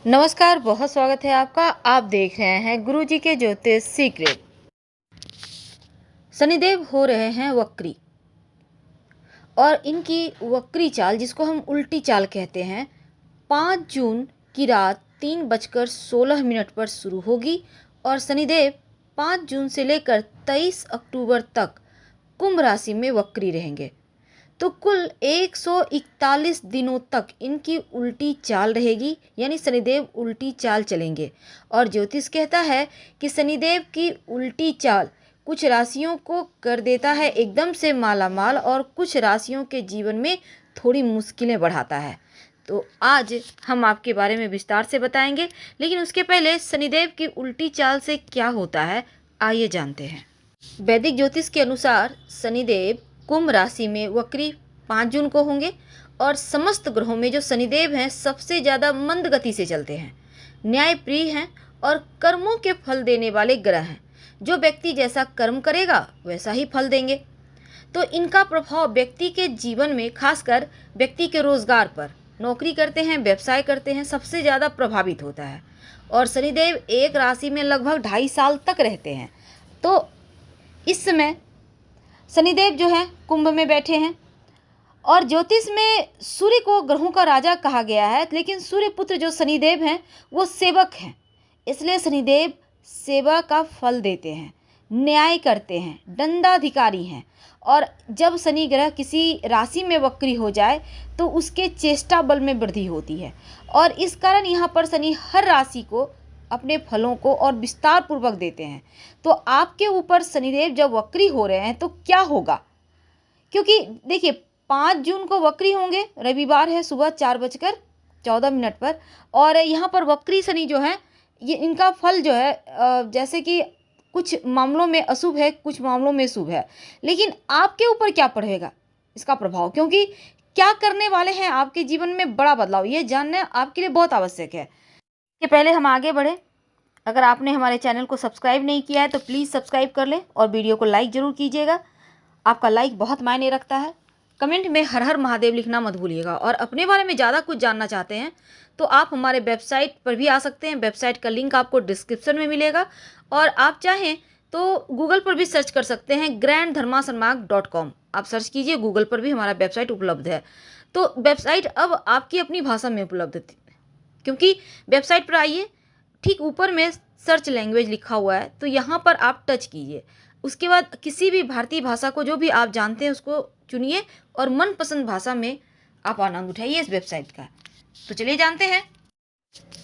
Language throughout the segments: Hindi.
नमस्कार, बहुत स्वागत है आपका। आप देख रहे हैं गुरुजी के ज्योतिष सीक्रेट। शनिदेव हो रहे हैं वक्री और इनकी वक्री चाल, जिसको हम उल्टी चाल कहते हैं, 5 जून की रात 3:16 पर शुरू होगी और शनिदेव 5 जून से लेकर 23 अक्टूबर तक कुंभ राशि में वक्री रहेंगे। तो कुल 141 दिनों तक इनकी उल्टी चाल रहेगी, यानी शनिदेव उल्टी चाल चलेंगे। और ज्योतिष कहता है कि शनिदेव की उल्टी चाल कुछ राशियों को कर देता है एकदम से मालामाल और कुछ राशियों के जीवन में थोड़ी मुश्किलें बढ़ाता है। तो आज हम आपके बारे में विस्तार से बताएंगे, लेकिन उसके पहले शनिदेव की उल्टी चाल से क्या होता है, आइए जानते हैं। वैदिक ज्योतिष के अनुसार शनिदेव कुंभ राशि में वक्री 5 जून को होंगे और समस्त ग्रहों में जो शनिदेव हैं सबसे ज़्यादा मंद गति से चलते हैं, न्यायप्रिय हैं और कर्मों के फल देने वाले ग्रह हैं। जो व्यक्ति जैसा कर्म करेगा वैसा ही फल देंगे। तो इनका प्रभाव व्यक्ति के जीवन में, खासकर व्यक्ति के रोजगार पर, नौकरी करते हैं, व्यवसाय करते हैं, सबसे ज़्यादा प्रभावित होता है। और शनिदेव एक राशि में लगभग 2.5 साल तक रहते हैं। तो इस समय शनिदेव जो है कुंभ में बैठे हैं और ज्योतिष में सूर्य को ग्रहों का राजा कहा गया है, लेकिन सूर्य पुत्र जो शनिदेव हैं वो सेवक हैं। इसलिए शनिदेव सेवा का फल देते हैं, न्याय करते हैं, दंडाधिकारी हैं। और जब शनि ग्रह किसी राशि में वक्री हो जाए तो उसके चेष्टा बल में वृद्धि होती है और इस कारण यहाँ पर शनि हर राशि को अपने फलों को और विस्तार पूर्वक देते हैं। तो आपके ऊपर शनिदेव जब वक्री हो रहे हैं तो क्या होगा, क्योंकि देखिए 5 जून को वक्री होंगे, रविवार है, सुबह 4:14 पर। और यहाँ पर वक्री शनि जो है, ये इनका फल जो है जैसे कि कुछ मामलों में अशुभ है, कुछ मामलों में शुभ है। लेकिन आपके ऊपर क्या पड़ेगा इसका प्रभाव, क्योंकि क्या करने वाले हैं आपके जीवन में बड़ा बदलाव, ये जानना आपके लिए बहुत आवश्यक है। इसके पहले हम आगे बढ़े, अगर आपने हमारे चैनल को सब्सक्राइब नहीं किया है तो प्लीज़ सब्सक्राइब कर लें और वीडियो को लाइक ज़रूर कीजिएगा। आपका लाइक बहुत मायने रखता है। कमेंट में हर हर महादेव लिखना मत भूलिएगा। और अपने बारे में ज़्यादा कुछ जानना चाहते हैं तो आप हमारे वेबसाइट पर भी आ सकते हैं। वेबसाइट का लिंक आपको डिस्क्रिप्शन में मिलेगा और आप चाहें तो गूगल पर भी सर्च कर सकते हैं, granddharmasarmak.com। आप सर्च कीजिए, गूगल पर भी हमारा वेबसाइट उपलब्ध है। तो वेबसाइट अब आपकी अपनी भाषा में उपलब्ध है, क्योंकि वेबसाइट पर आइए, ठीक ऊपर में सर्च लैंग्वेज लिखा हुआ है, तो यहाँ पर आप टच कीजिए। उसके बाद किसी भी भारतीय भाषा को, जो भी आप जानते हैं, उसको चुनिए और मनपसंद भाषा में आप आनंद उठाइए इस वेबसाइट का। तो चलिए जानते हैं।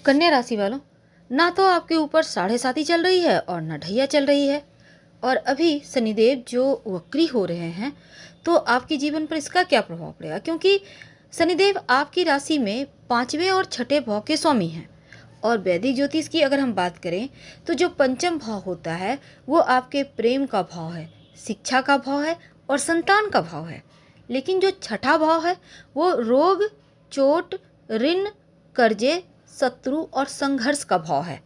कन्या राशि वालों, ना तो आपके ऊपर 7.5 चल रही है और ना ढैया चल रही है, और अभी शनिदेव जो वक्री हो रहे हैं तो आपके जीवन पर इसका क्या प्रभाव पड़ेगा, क्योंकि शनिदेव आपकी राशि में 5वें और 6ठे भाव के स्वामी हैं। और वैदिक ज्योतिष की अगर हम बात करें तो जो पंचम भाव होता है वो आपके प्रेम का भाव है, शिक्षा का भाव है और संतान का भाव है। लेकिन जो 6ठा भाव है वो रोग, चोट, ऋण, कर्जे, शत्रु और संघर्ष का भाव है।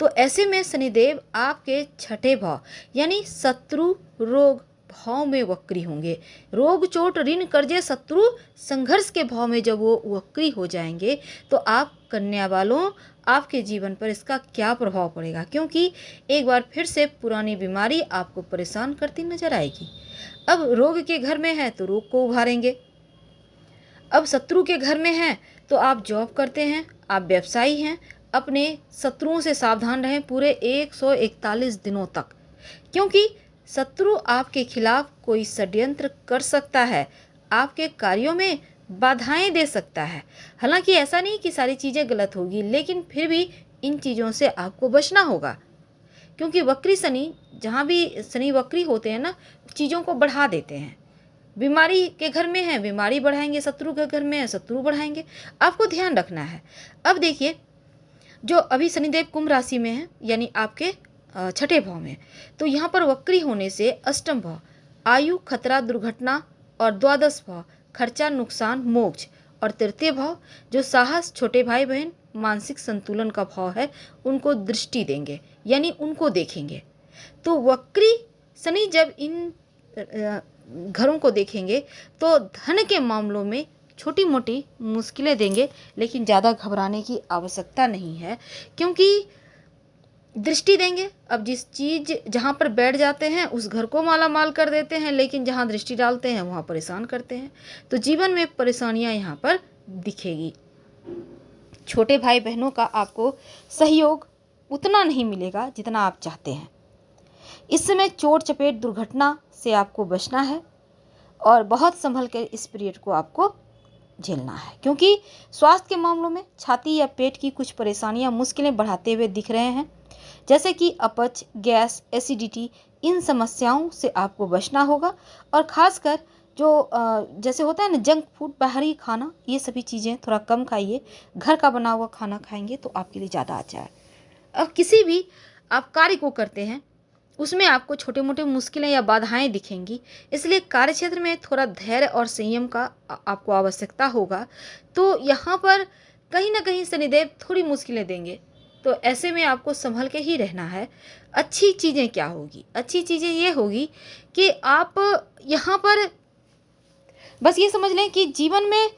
तो ऐसे में शनिदेव आपके 6ठे भाव यानी शत्रु, रोग भाव में वक्री होंगे। रोग, चोट, ऋण, कर्जे, शत्रु, संघर्ष के भाव में जब वो वक्री हो जाएंगे तो आप कन्या वालों, आपके जीवन पर इसका क्या प्रभाव पड़ेगा, क्योंकि एक बार फिर से पुरानी बीमारी आपको परेशान करती नजर आएगी। अब रोग के घर में है तो रोग को उभारेंगे, अब शत्रु के घर में हैं तो आप जॉब करते हैं, आप व्यवसायी हैं, अपने शत्रुओं से सावधान रहें पूरे 141 दिनों तक, क्योंकि शत्रु आपके खिलाफ कोई षड्यंत्र कर सकता है, आपके कार्यों में बाधाएं दे सकता है। हालांकि ऐसा नहीं कि सारी चीज़ें गलत होगी, लेकिन फिर भी इन चीज़ों से आपको बचना होगा, क्योंकि वक्री शनि, जहाँ भी शनि वक्री होते हैं ना, चीज़ों को बढ़ा देते हैं। बीमारी के घर में है, बीमारी बढ़ाएंगे, शत्रु के घर में है, शत्रु बढ़ाएंगे, आपको ध्यान रखना है। अब देखिए, जो अभी शनिदेव कुंभ राशि में है यानी आपके 6ठे भाव में, तो यहाँ पर वक्री होने से अष्टम भाव आयु, खतरा, दुर्घटना और द्वादश भाव खर्चा, नुकसान, मोक्ष और तृतीय भाव जो साहस, छोटे भाई बहन, मानसिक संतुलन का भाव है, उनको दृष्टि देंगे यानी उनको देखेंगे। तो वक्री शनि जब इन घरों को देखेंगे तो धन के मामलों में छोटी मोटी मुश्किलें देंगे, लेकिन ज़्यादा घबराने की आवश्यकता नहीं है, क्योंकि दृष्टि देंगे। अब जिस चीज़ जहाँ पर बैठ जाते हैं उस घर को माला माल कर देते हैं, लेकिन जहाँ दृष्टि डालते हैं वहाँ परेशान करते हैं। तो जीवन में परेशानियाँ यहाँ पर दिखेगी। छोटे भाई बहनों का आपको सहयोग उतना नहीं मिलेगा जितना आप चाहते हैं। इस समय चोट चपेट दुर्घटना से आपको बचना है और बहुत संभल कर इस पीरियड को आपको झेलना है, क्योंकि स्वास्थ्य के मामलों में छाती या पेट की कुछ परेशानियां मुश्किलें बढ़ाते हुए दिख रहे हैं, जैसे कि अपच, गैस, एसिडिटी। इन समस्याओं से आपको बचना होगा और ख़ासकर जो जैसे होता है ना जंक फूड, बाहरी खाना, ये सभी चीज़ें थोड़ा कम खाइए। घर का बना हुआ खाना खाएंगे तो आपके लिए ज़्यादा अच्छा है। अब किसी भी आप कार्य को करते हैं उसमें आपको छोटे मोटे मुश्किलें या बाधाएं दिखेंगी, इसलिए कार्यक्षेत्र में थोड़ा धैर्य और संयम का आपको आवश्यकता होगा। तो यहाँ पर कहीं ना कहीं शनिदेव थोड़ी मुश्किलें देंगे, तो ऐसे में आपको संभल के ही रहना है। अच्छी चीज़ें क्या होगी? अच्छी चीज़ें ये होगी कि आप यहाँ पर बस ये समझ लें कि जीवन में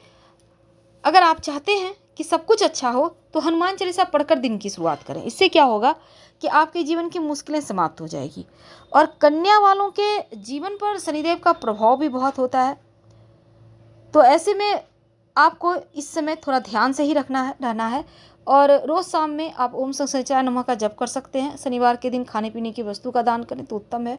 अगर आप चाहते हैं कि सब कुछ अच्छा हो तो हनुमान चालीसा पढ़कर दिन की शुरुआत करें। इससे क्या होगा कि आपके जीवन की मुश्किलें समाप्त हो जाएगी। और कन्या वालों के जीवन पर शनिदेव का प्रभाव भी बहुत होता है, तो ऐसे में आपको इस समय थोड़ा ध्यान से ही रहना है। और रोज़ शाम में आप ओम सहस्त्रचाय नमः का जप कर सकते हैं। शनिवार के दिन खाने पीने की वस्तु का दान करें तो उत्तम है।